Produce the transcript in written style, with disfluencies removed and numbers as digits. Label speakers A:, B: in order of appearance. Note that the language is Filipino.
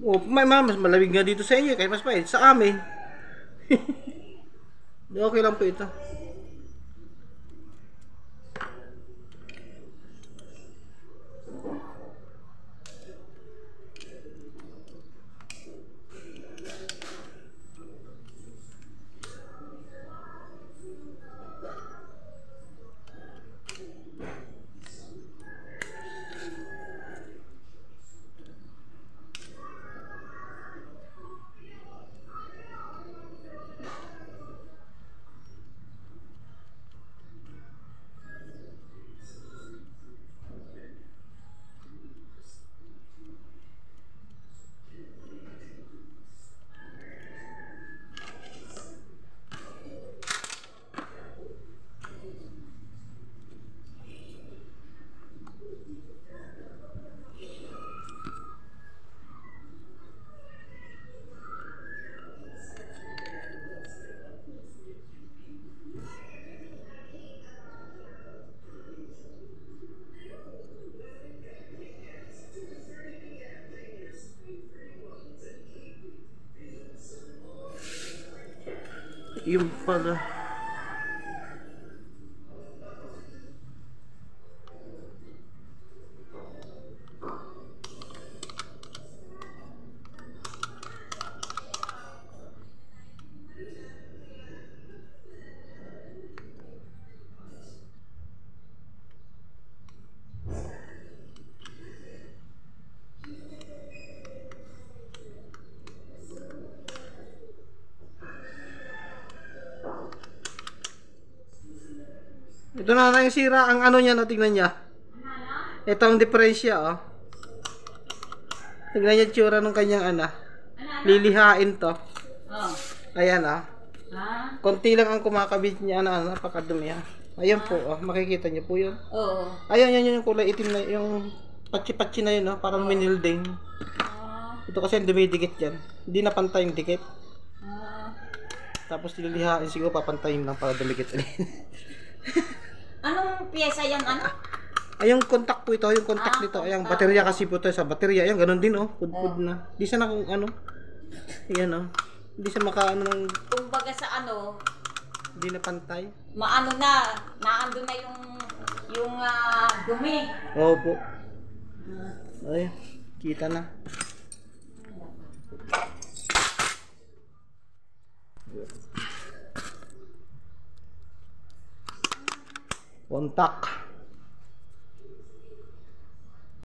A: Oh, mas malamig nga dito sa inyo kahit mas pahit sa amin. Okay lang po ito. Yung pala. Ito na yung sira ang ano niya, no? Tingnan niya. Ito ang diferensya, oh. Tingnan niya tsura ng kanyang ana. Lilihain to.
B: Oh.
A: Ayan, ah.
B: Ha?
A: Konti lang ang kumakabit niya, ano, napakadumi, ah. Ayan po, oh. Makikita niyo po yun.
B: Oo.
A: Ayan, yan yung kulay itim na, yung patsi-patsi na yun, no? Parang minilding. Ito kasi ang dumidikit yan. Hindi na pantay yung dikit. Tapos lilihain, siguro papantayin lang para dumikit ulit.
B: Anong piyesa yan, ano?
A: Ay, yung contact po ito, yung contact nito. Ay, ang baterya kasi po ito sa baterya. Ayan, ganun din, oh. Pud-pud na. Di sana kung ano. Ayan, oh. Hindi siya makaano ng...
B: Kumbaga sa ano,
A: Hindi na pantay.
B: maano na, naando na yung dumi.
A: Oo po. Ay, kita na. Contact.